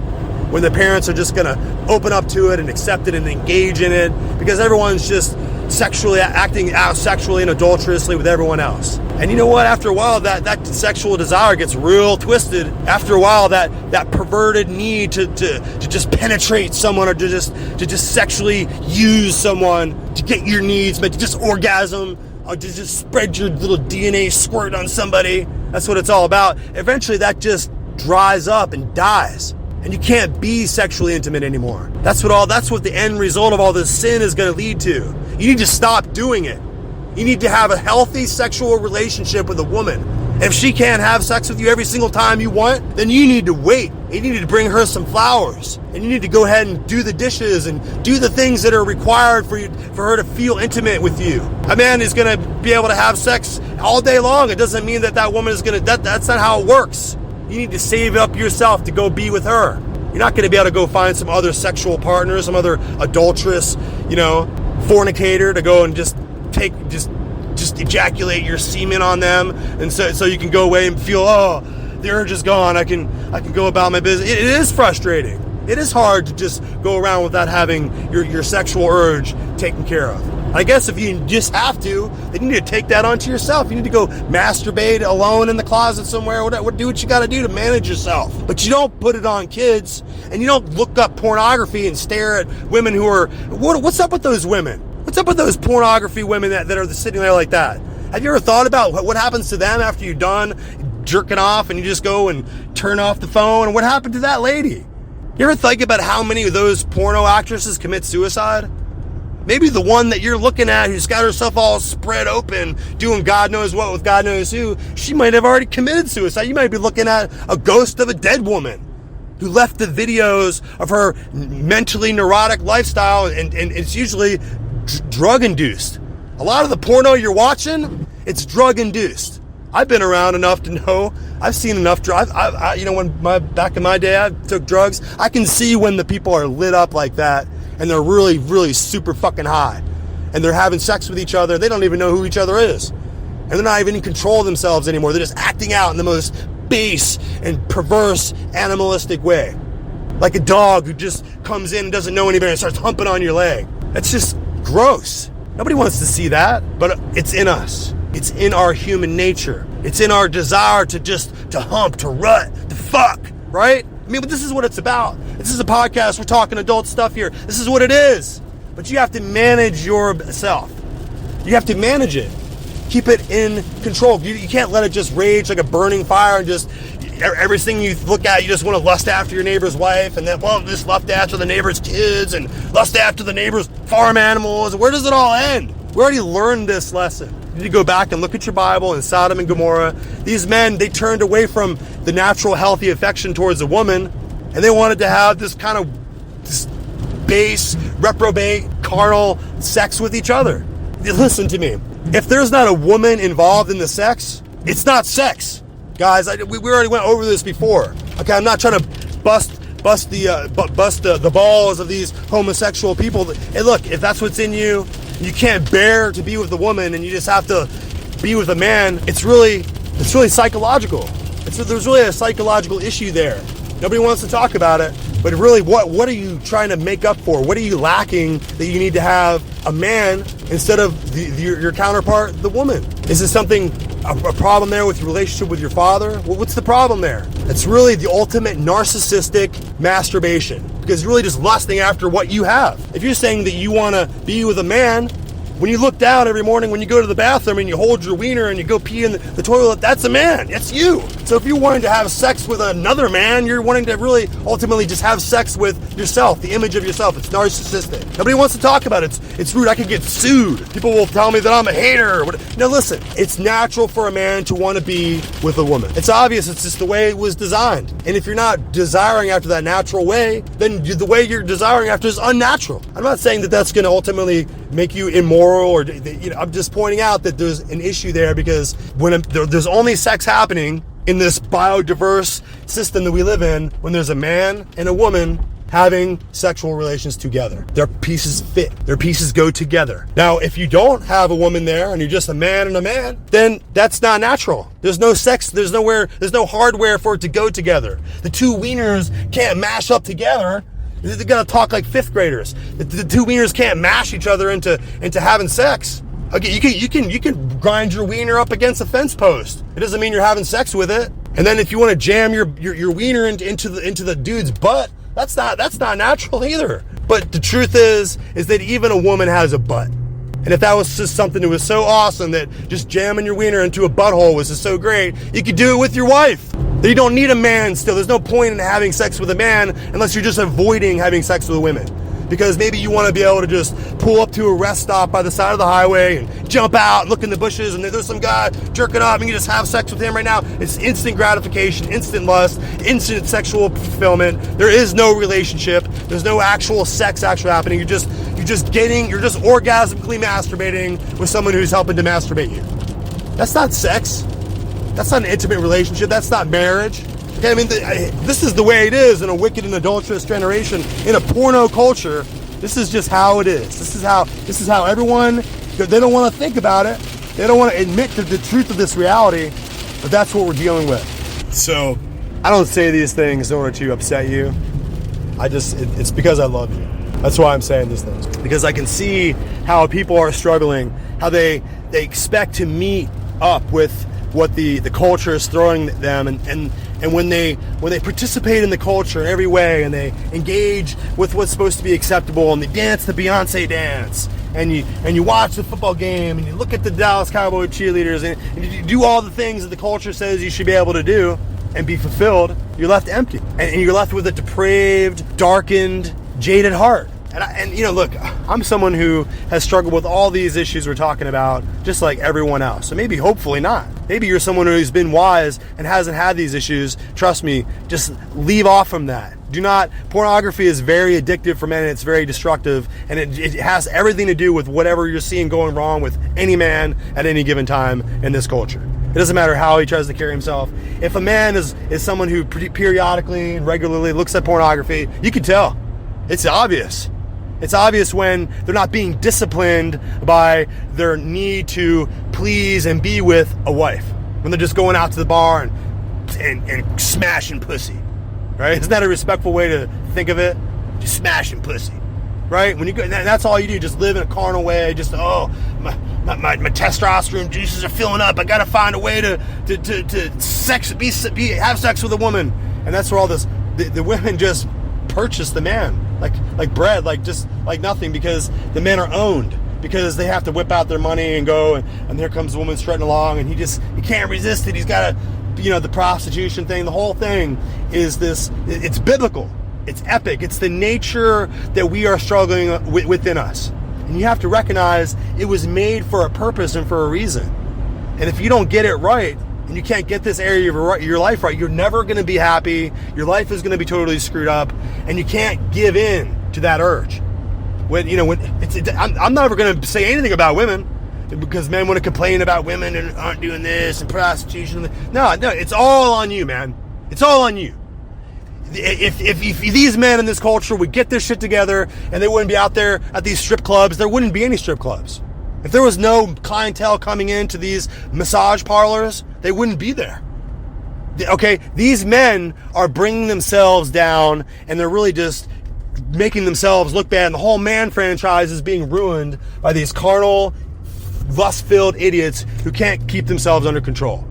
When the parents are just going to open up to it and accept it and engage in it, because everyone's just acting out sexually and adulterously with everyone else. And you know what? After a while, that sexual desire gets real twisted. After a while, that perverted need to just penetrate someone, or to just sexually use someone to get your needs met, to just orgasm, or to just spread your little DNA squirt on somebody. That's what it's all about. Eventually, that just dries up and dies. And you can't be sexually intimate anymore. That's what the end result of all this sin is going to lead to. You need to stop doing it. You need to have a healthy sexual relationship with a woman. And if she can't have sex with you every single time you want, then you need to wait. You need to bring her some flowers. And you need to go ahead and do the dishes and do the things that are required for her to feel intimate with you. A man is going to be able to have sex all day long. It doesn't mean that woman is going to, that's not how it works. You need to save up yourself to go be with her. You're not going to be able to go find some other sexual partner, some other adulterous, fornicator to go and just ejaculate your semen on them, and so you can go away and feel, oh, the urge is gone. I can go about my business. It is frustrating. It is hard to just go around without having your sexual urge taken care of. I guess if you just have to, then you need to take that onto yourself. You need to go masturbate alone in the closet somewhere. Do what you got to do to manage yourself. But you don't put it on kids, and you don't look up pornography and stare at women who are. What's up with those women? What's up with those pornography women that are sitting there like that? Have you ever thought about what happens to them after you're done jerking off and you just go and turn off the phone? And what happened to that lady? You ever think about how many of those porno actresses commit suicide? Maybe the one that you're looking at who's got herself all spread open, doing God knows what with God knows who, she might have already committed suicide. You might be looking at a ghost of a dead woman who left the videos of her mentally neurotic lifestyle, and it's usually drug-induced. A lot of the porno you're watching, it's drug-induced. I've been around enough to know. I've seen enough drugs. Back in my day, I took drugs. I can see when the people are lit up like that, and they're really, really super fucking high, and they're having sex with each other. They don't even know who each other is, and they're not even in control of themselves anymore. They're just acting out in the most base and perverse, animalistic way, like a dog who just comes in and doesn't know any better and starts humping on your leg. That's just gross. Nobody wants to see that, but it's in us. It's in our human nature. It's in our desire to hump, to rut, to fuck, right? I mean, but this is what it's about. This is a podcast. We're talking adult stuff here. This is what it is. But you have to manage yourself. You have to manage it. Keep it in control. You can't let it just rage like a burning fire and just everything you look at, you just want to lust after your neighbor's wife, and then, just lust after the neighbor's kids, and lust after the neighbor's farm animals. Where does it all end? We already learned this lesson. You need to go back and look at your Bible and Sodom and Gomorrah. These men, they turned away from the natural, healthy affection towards a woman, and they wanted to have this kind of this base, reprobate, carnal sex with each other. Listen to me. If there's not a woman involved in the sex, it's not sex. Guys, we already went over this before. Okay, I'm not trying to bust the balls of these homosexual people. Hey, look, if that's what's in you, you can't bear to be with a woman, and you just have to be with a man. It's really psychological. There's really a psychological issue there. Nobody wants to talk about it, but really, what are you trying to make up for? What are you lacking that you need to have a man instead of your counterpart, the woman? Is this something? A problem there with your relationship with your father? Well, what's the problem there? It's really the ultimate narcissistic masturbation, because you're really just lusting after what you have. If you're saying that you want to be with a man, when you look down every morning, when you go to the bathroom and you hold your wiener and you go pee in the toilet, that's a man. That's you. So if you're wanting to have sex with another man, you're wanting to really ultimately just have sex with yourself, the image of yourself. It's narcissistic. Nobody wants to talk about it. It's rude. I could get sued. People will tell me that I'm a hater. Now listen, it's natural for a man to want to be with a woman. It's obvious. It's just the way it was designed. And if you're not desiring after that natural way, then the way you're desiring after is unnatural. I'm not saying that that's going to ultimately make you immoral, or I'm just pointing out that there's an issue there, because when there's only sex happening in this biodiverse system that we live in when there's a man and a woman having sexual relations together. Their pieces fit. Their pieces go together. Now, if you don't have a woman there and you're just a man and a man, then that's not natural. There's no sex. There's no hardware for it to go together. The two wieners can't mash up together. They're gonna talk like fifth graders. The two wieners can't mash each other into having sex. Okay, you can grind your wiener up against a fence post. It doesn't mean you're having sex with it. And then if you want to jam your wiener into the dude's butt, that's not natural either. But the truth is that even a woman has a butt. And if that was just something that was so awesome that just jamming your wiener into a butthole was just so great, you could do it with your wife. You don't need a man still. There's no point in having sex with a man unless you're just avoiding having sex with women. because maybe you want to be able to just pull up to a rest stop by the side of the highway and jump out and look in the bushes and there's some guy jerking off and you just have sex with him right now. It's instant gratification, instant lust, instant sexual fulfillment. There is no relationship. There's no actual sex actually happening. You're just orgasmically masturbating with someone who's helping to masturbate you. That's not sex. That's not an intimate relationship. That's not marriage. Okay, I mean, this is the way it is in a wicked and adulterous generation, in a porno culture. This is just how it is. This is how everyone, they don't want to think about it. They don't want to admit to the truth of this reality, but that's what we're dealing with. So I don't say these things in order to upset you. It's because I love you. That's why I'm saying these things. Because I can see how people are struggling, how they expect to meet up with what the culture is throwing at them, and when they participate in the culture in every way, and they engage with what's supposed to be acceptable, and they dance the Beyonce dance, and you watch the football game, and you look at the Dallas Cowboy cheerleaders, and you do all the things that the culture says you should be able to do and be fulfilled, you're left empty, and you're left with a depraved, darkened, jaded heart. And look, I'm someone who has struggled with all these issues we're talking about, just like everyone else. So maybe, hopefully not. Maybe you're someone who's been wise and hasn't had these issues. Trust me, just leave off from that. Pornography is very addictive for men, and it's very destructive, and it has everything to do with whatever you're seeing going wrong with any man at any given time in this culture. It doesn't matter how he tries to carry himself. If a man is someone who periodically and regularly looks at pornography, you can tell. It's obvious. It's obvious when they're not being disciplined by their need to please and be with a wife. When they're just going out to the bar and smashing pussy, right? Isn't that a respectful way to think of it? Just smashing pussy, right? When you go, that's all you do. Just live in a carnal way. Just my testosterone juices are filling up. I got to find a way to have sex with a woman, and that's where all this. The women just purchase the man like bread, just like nothing, because the men are owned, because they have to whip out their money and go, and here comes the woman strutting along, and he can't resist it. He's got to, the prostitution thing. The whole thing is this. It's biblical. It's epic. It's the nature that we are struggling within us, and you have to recognize it was made for a purpose and for a reason. And if you don't get it right, and you can't get this area of your life right, you're never going to be happy. Your life is going to be totally screwed up, and you can't give in to that urge. I'm never going to say anything about women, because men want to complain about women and aren't doing this and prostitution. No, it's all on you, man. It's all on you. If these men in this culture would get their shit together and they wouldn't be out there at these strip clubs, there wouldn't be any strip clubs. If there was no clientele coming into these massage parlors, they wouldn't be there. Okay, these men are bringing themselves down, and they're really just making themselves look bad. And the whole man franchise is being ruined by these carnal, lust-filled idiots who can't keep themselves under control.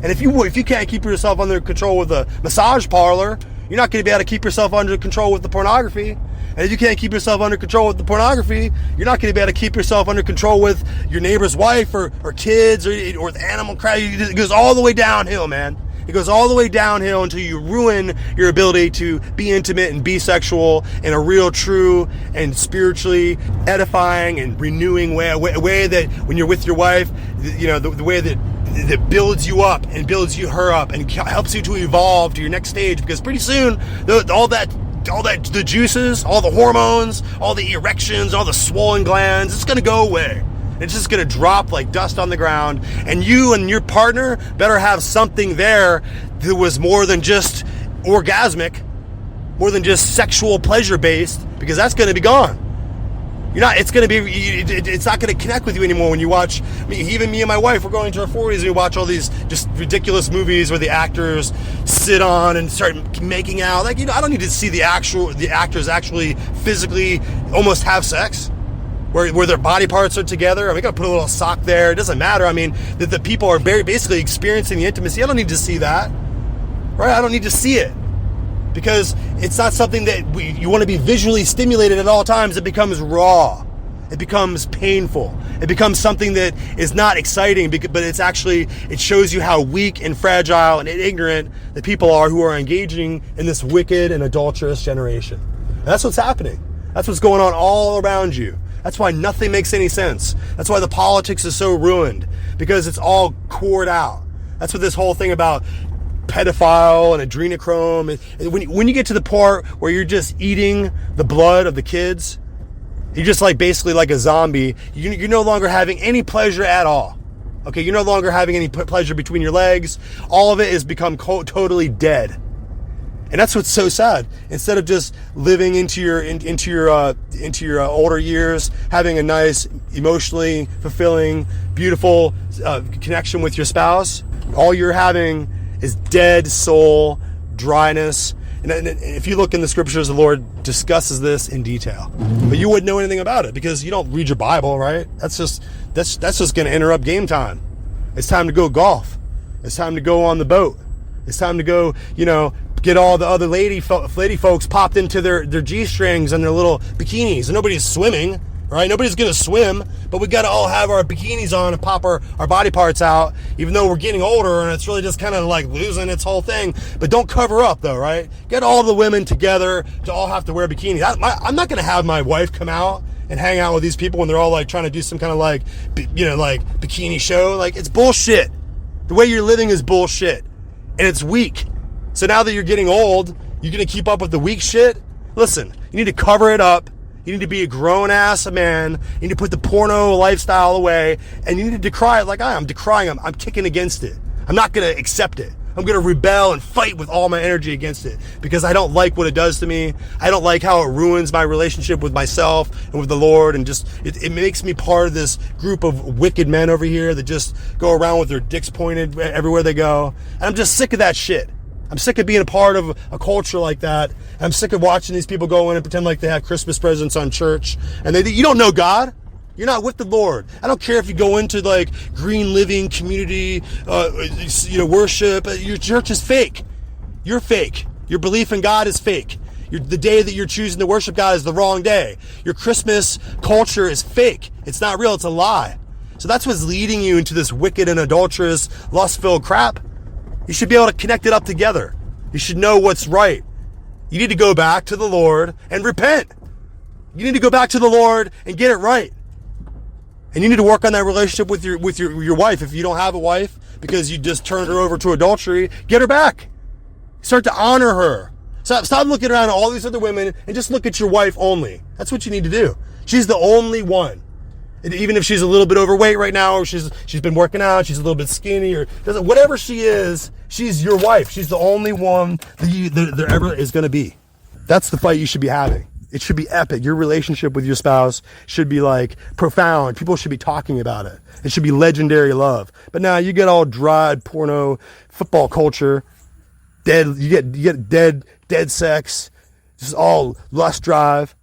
And if you can't keep yourself under control with a massage parlor, you're not going to be able to keep yourself under control with the pornography. And if you can't keep yourself under control with the pornography, you're not going to be able to keep yourself under control with your neighbor's wife or kids or the animal crowd. It goes all the way downhill, man. It goes all the way downhill until you ruin your ability to be intimate and be sexual in a real, true, and spiritually edifying and renewing way. A way that when you're with your wife, the way that builds you up and builds her up and helps you to evolve to your next stage. Because pretty soon, the juices, all the hormones, all the erections, all the swollen glands, it's going to go away. It's just going to drop like dust on the ground. And you and your partner better have something there that was more than just orgasmic, more than just sexual pleasure based, because that's going to be gone. It's not going to connect with you anymore when you watch, even me and my wife, we're going into our 40s and we watch all these just ridiculous movies where the actors sit on and start making out. I don't need to see the actors actually physically almost have sex, where their body parts are together. We got to put a little sock there. It doesn't matter. That the people are basically experiencing the intimacy. I don't need to see that, right? I don't need to see it. Because it's not something that you want to be visually stimulated at all times. It becomes raw. It becomes painful. It becomes something that is not exciting, but it shows you how weak and fragile and ignorant the people are who are engaging in this wicked and adulterous generation. And that's what's happening. That's what's going on all around you. That's why nothing makes any sense. That's why the politics is so ruined, because it's all poured out. That's what this whole thing about pedophile and adrenochrome. When you get to the part where you're just eating the blood of the kids, you're just like basically like a zombie. You're no longer having any pleasure at all. Okay, you're no longer having any pleasure between your legs. All of it has become totally dead. And that's what's so sad. Instead of just living into your older years, having a nice, emotionally fulfilling, beautiful connection with your spouse, all you're having is dead soul, dryness. And if you look in the scriptures, the Lord discusses this in detail. But you wouldn't know anything about it because you don't read your Bible, right? That's just going to interrupt game time. It's time to go golf. It's time to go on the boat. It's time to go, get all the other lady folks popped into their G-strings and their little bikinis. And nobody's swimming, right? Nobody's going to swim, but we got to all have our bikinis on and pop our body parts out, even though we're getting older and it's really just kind of like losing its whole thing. But don't cover up though, right? Get all the women together to all have to wear bikinis. I'm not going to have my wife come out and hang out with these people when they're all like trying to do some kind of like bikini show. Like, it's bullshit. The way you're living is bullshit. And it's weak. So now that you're getting old, you're going to keep up with the weak shit? Listen, you need to cover it up. You need to be a grown-ass man. You need to put the porno lifestyle away. And you need to decry it like I am. I'm decrying it. I'm kicking against it. I'm not going to accept it. I'm going to rebel and fight with all my energy against it because I don't like what it does to me. I don't like how it ruins my relationship with myself and with the Lord, and just it makes me part of this group of wicked men over here that just go around with their dicks pointed everywhere they go. And I'm just sick of that shit. I'm sick of being a part of a culture like that. I'm sick of watching these people go in and pretend like they have Christmas presents on church, and you don't know God. You're not with the Lord. I don't care if you go into like green living community, worship. Your church is fake. You're fake. Your belief in God is fake. The day that you're choosing to worship God is the wrong day. Your Christmas culture is fake. It's not real. It's a lie. So that's what's leading you into this wicked and adulterous, lust-filled crap. You should be able to connect it up together. You should know what's right. You need to go back to the Lord and repent. You need to go back to the Lord and get it right. And you need to work on that relationship with your wife. If you don't have a wife because you just turned her over to adultery, get her back. Start to honor her. Stop looking around at all these other women and just look at your wife only. That's what you need to do. She's the only one. And even if she's a little bit overweight right now, or she's been working out, she's a little bit skinny, or whatever she is, she's your wife. She's the only one that there ever is going to be. That's the fight you should be having. It should be epic. Your relationship with your spouse should be like profound. People should be talking about it. It should be legendary love. But now you get all dried porno, football culture, dead. You get dead sex, just all lust drive.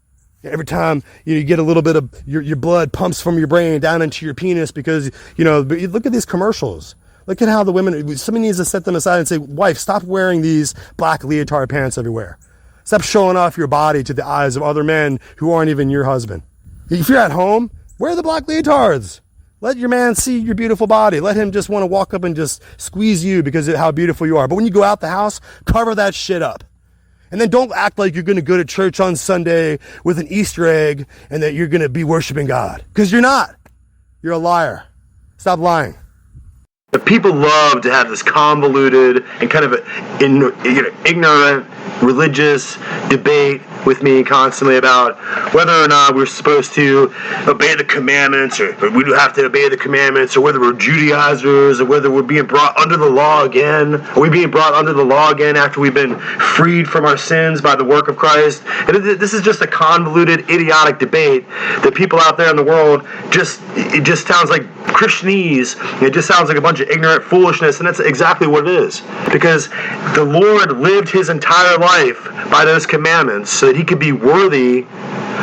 Every time you get a little bit of your blood pumps from your brain down into your penis because, but you look at these commercials. Look at how the women, somebody needs to set them aside and say, wife, stop wearing these black leotard pants everywhere. Stop showing off your body to the eyes of other men who aren't even your husband. If you're at home, wear the black leotards. Let your man see your beautiful body. Let him just want to walk up and just squeeze you because of how beautiful you are. But when you go out the house, cover that shit up. And then don't act like you're going to go to church on Sunday with an Easter egg and that you're going to be worshiping God. Because you're not. You're a liar. Stop lying. But people love to have this convoluted and kind of ignorant religious debate with me constantly about whether or not we're supposed to obey the commandments, or we do have to obey the commandments, or whether we're Judaizers, or whether we're being brought under the law again. Are we being brought under the law again after we've been freed from our sins by the work of Christ? And this is just a convoluted, idiotic debate that people out there in the world it just sounds like Christianese. It just sounds like a bunch of ignorant foolishness, and that's exactly what it is. Because the Lord lived his entire life by those commandments so that he could be worthy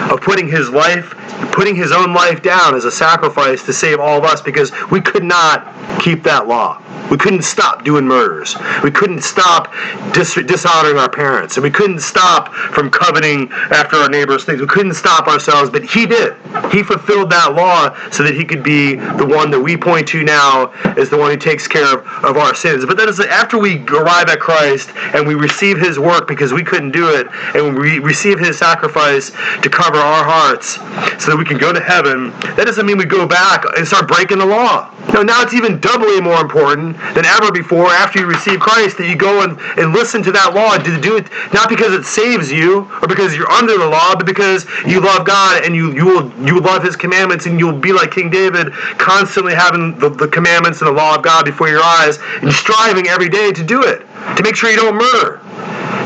of putting his own life down as a sacrifice to save all of us, because we could not keep that law. We couldn't stop doing murders. We couldn't stop dishonoring our parents. And we couldn't stop from coveting after our neighbor's things. We couldn't stop ourselves, but he did. He fulfilled that law so that he could be the one that we point to now as the one who takes care of our sins. But that is after we arrive at Christ and we receive his work because we couldn't do it, and we receive his sacrifice to cover our hearts so that we can go to heaven, that doesn't mean we go back and start breaking the law. No, now it's even doubly more important than ever before after you receive Christ that you go and listen to that law and to do it not because it saves you or because you're under the law, but because you love God and you will love his commandments, and you'll be like King David, constantly having the commandments and the law of God before your eyes and striving every day to do it, to make sure you don't murder,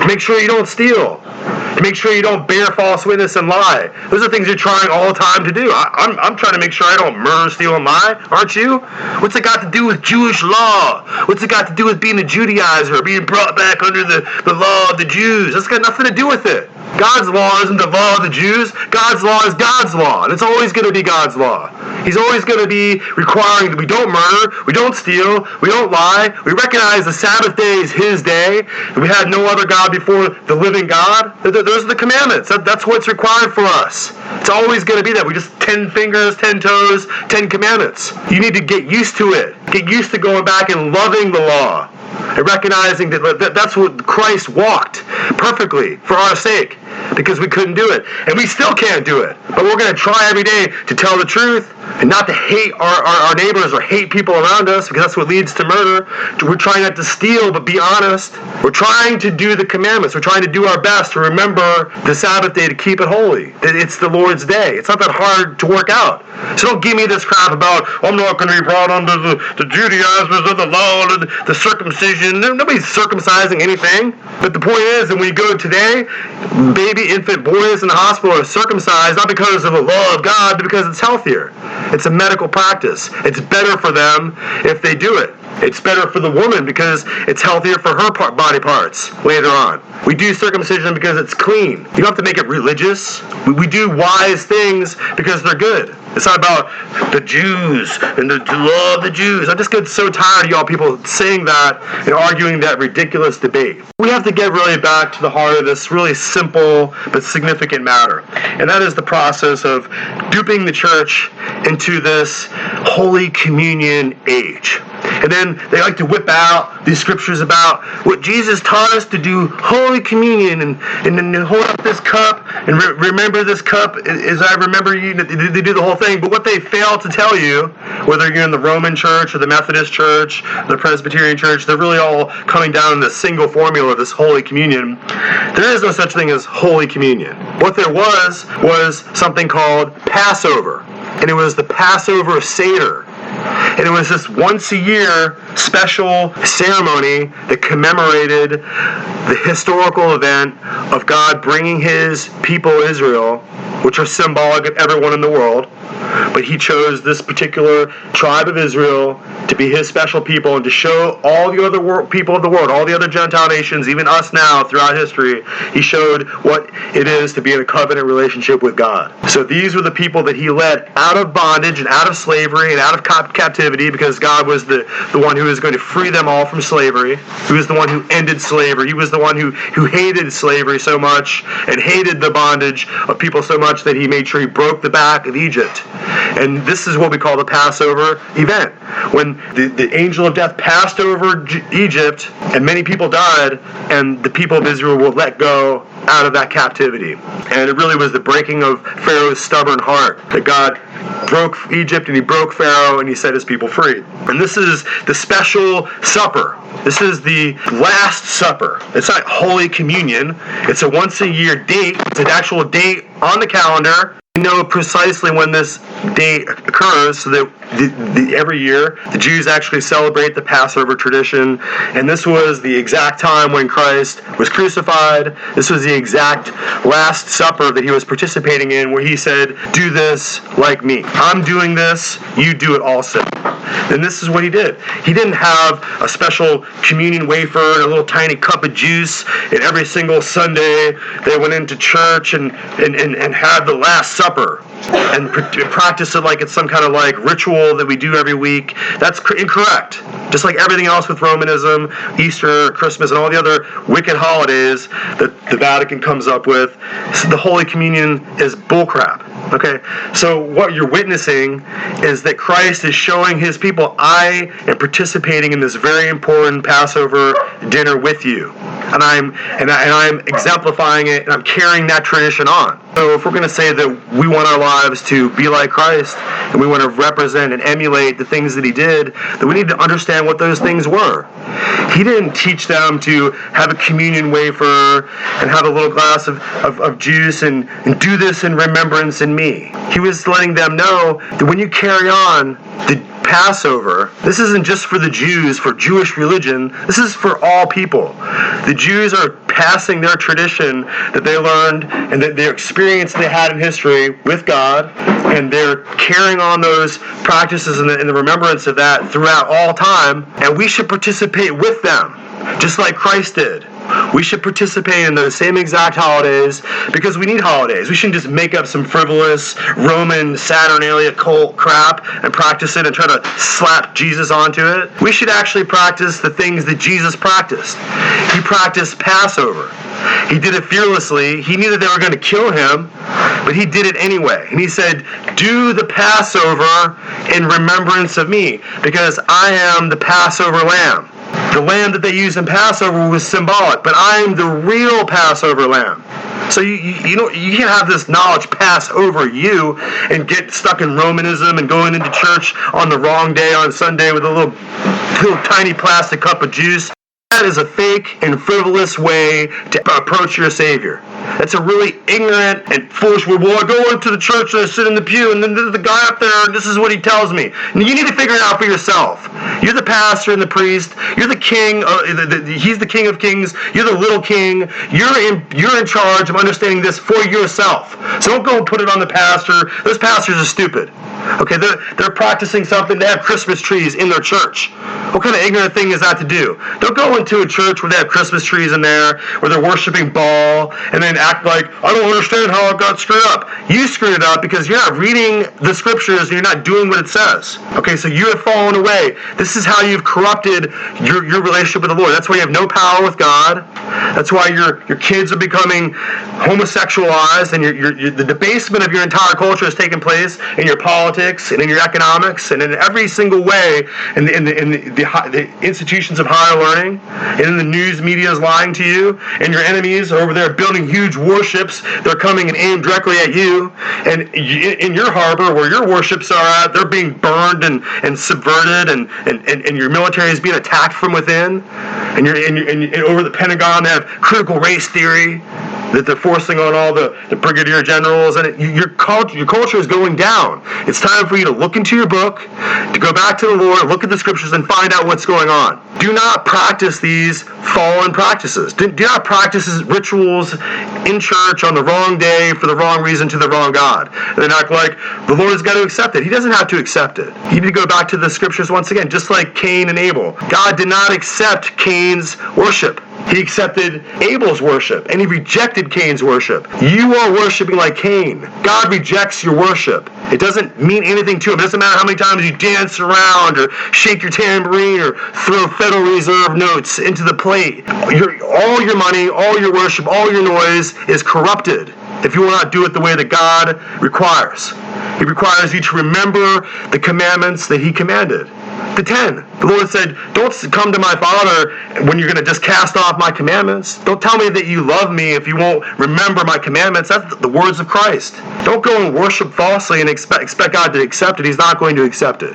to make sure you don't steal, to make sure you don't bear false witness and lie. Those are things you're trying all the time to do. I'm trying to make sure I don't murder, steal, and lie. Aren't you? What's it got to do with Jewish law? What's it got to do with being a Judaizer, being brought back under the law of the Jews? That's got nothing to do with it. God's law isn't the law of the Jews. God's law is God's law, and it's always going to be God's law. He's always going to be requiring that we don't murder, we don't steal, we don't lie. We recognize the Sabbath day is his day. We had no other God before the living God. Those are the commandments. That's what's required for us. It's always going to be that. We just 10 fingers, 10 toes, 10 commandments. You need to get used to it. Get used to going back and loving the law and recognizing that that's what Christ walked perfectly for our sake, because we couldn't do it. And we still can't do it. But we're going to try every day to tell the truth and not to hate our neighbors or hate people around us, because that's what leads to murder. We're trying not to steal, but be honest. We're trying to do the commandments. We're trying to do our best to remember the Sabbath day, to keep it holy. That it's the Lord's day. It's not that hard to work out. So don't give me this crap about, I'm not going to be brought under the Judaizers of the law or the circumcision. Nobody's circumcising anything. But the point is that when you go today, baby infant boys in the hospital are circumcised not because of the law of God, but because it's healthier. It's a medical practice. It's better for them if they do it. It's better for the woman because it's healthier for her body parts later on. We do circumcision because it's clean. You don't have to make it religious. We do wise things because they're good. It's not about the Jews and the law of the Jews. I just get so tired of y'all people saying that and arguing that ridiculous debate. We have to get really back to the heart of this really simple but significant matter. And that is the process of duping the church into this Holy Communion age. And then they like to whip out these scriptures about what Jesus taught us to do Holy Communion, and then hold up this cup and remember this cup as I remember you. They do the whole thing. But what they fail to tell you, whether you're in the Roman Church or the Methodist Church, the Presbyterian Church, they're really all coming down in this single formula, this Holy Communion. There is no such thing as Holy Communion. What there was something called Passover. And it was the Passover Seder. And it was this once-a-year special ceremony that commemorated the historical event of God bringing his people people Israel, which are symbolic of everyone in the world. But he chose this particular tribe of Israel to be his special people and to show all the other people of the world, all the other Gentile nations, even us now throughout history, he showed what it is to be in a covenant relationship with God. So these were the people that he led out of bondage and out of slavery and out of captivity, because God was the one who was going to free them all from slavery. He was the one who ended slavery. He was the one who hated slavery so much and hated the bondage of people so much that he made sure he broke the back of Egypt. And this is what we call the Passover event. When the angel of death passed over Egypt and many people died, and the people of Israel were let go out of that captivity. And it really was the breaking of Pharaoh's stubborn heart that God broke Egypt and he broke Pharaoh and he set his people free. And this is the special supper. This is the Last Supper. It's not Holy Communion. It's a once-a-year date. It's an actual date on the calendar. We know precisely when this date occurs, so that every year the Jews actually celebrate the Passover tradition. And this was the exact time when Christ was crucified. This was the exact Last Supper that he was participating in, where he said, "Do this like me. I'm doing this, you do it also." And this is what he did. He didn't have a special communion wafer and a little tiny cup of juice, and every single Sunday they went into church and had the Last Supper and practice it like it's some kind of like ritual that we do every week. That's incorrect. Just like everything else with Romanism, Easter, Christmas, and all the other wicked holidays that the Vatican comes up with, the Holy Communion is bullcrap. Okay, so what you're witnessing is that Christ is showing his people, I am participating in this very important Passover dinner with you, and I'm exemplifying it, and I'm carrying that tradition on. So if we're going to say that we want our lives to be like Christ, and we want to represent and emulate the things that he did, then we need to understand what those things were. He didn't teach them to have a communion wafer and have a little glass of juice and do this in remembrance in me. He was letting them know that when you carry on the Passover, this isn't just for the Jews, for Jewish religion, this is for all people. The Jews are passing their tradition that they learned and that their experience they had in history with God, and they're carrying on those practices and the remembrance of that throughout all time, and we should participate with them, just like Christ did. We should participate in those same exact holidays because we need holidays. We shouldn't just make up some frivolous Roman Saturnalia cult crap and practice it and try to slap Jesus onto it. We should actually practice the things that Jesus practiced. He practiced Passover. He did it fearlessly. He knew that they were going to kill him, but he did it anyway. And he said, do the Passover in remembrance of me, because I am the Passover lamb. The lamb that they used in Passover was symbolic, but I'm the real Passover lamb. So you can't have this knowledge pass over you and get stuck in Romanism and going into church on the wrong day on Sunday with a little tiny plastic cup of juice. That is a fake and frivolous way to approach your Savior. That's a really ignorant and foolish way. Well, I go into the church and I sit in the pew, and then there's the guy up there, and this is what he tells me. And you need to figure it out for yourself. You're the pastor and the priest. You're the king. He's the King of Kings. You're the little king. You're in charge of understanding this for yourself. So don't go and put it on the pastor. Those pastors are stupid. Okay, they're practicing something. They have Christmas trees in their church. What kind of ignorant thing is that to do? Don't go into a church where they have Christmas trees in there, where they're worshiping Baal, and then act like, I don't understand how it got screwed up. You screwed it up because you're not reading the scriptures and you're not doing what it says. Okay, so you have fallen away. This is how you've corrupted your relationship with the Lord. That's why you have no power with God. That's why your kids are becoming homosexualized, and the debasement of your entire culture has taken place in your politics and in your economics and in every single way in the institutions of higher learning, and in the news media is lying to you, and your enemies are over there building huge warships. They're coming and aimed directly at you, and in your harbor where your warships are at, they're being burned and subverted, and your military is being attacked from within, and over the Pentagon they have critical race theory that they're forcing on all the brigadier generals, and your culture is going down. It's time for you to look into your book, to go back to the Lord, look at the scriptures, and find out what's going on. Do not practice these fallen practices. Do not practice rituals in church on the wrong day for the wrong reason to the wrong God. And then act like the Lord has got to accept it. He doesn't have to accept it. You need to go back to the scriptures once again, just like Cain and Abel. God did not accept Cain's worship. He accepted Abel's worship, and he rejected Cain's worship. You are worshiping like Cain. God rejects your worship. It doesn't mean anything to him. It doesn't matter how many times you dance around or shake your tambourine or throw Federal Reserve notes into the plate. All your money, all your worship, all your noise is corrupted if you will not do it the way that God requires. He requires you to remember the commandments that he commanded. The 10. The Lord said, don't come to my Father when you're going to just cast off my commandments. Don't tell me that you love me if you won't remember my commandments. That's the words of Christ. Don't go and worship falsely and expect God to accept it. He's not going to accept it.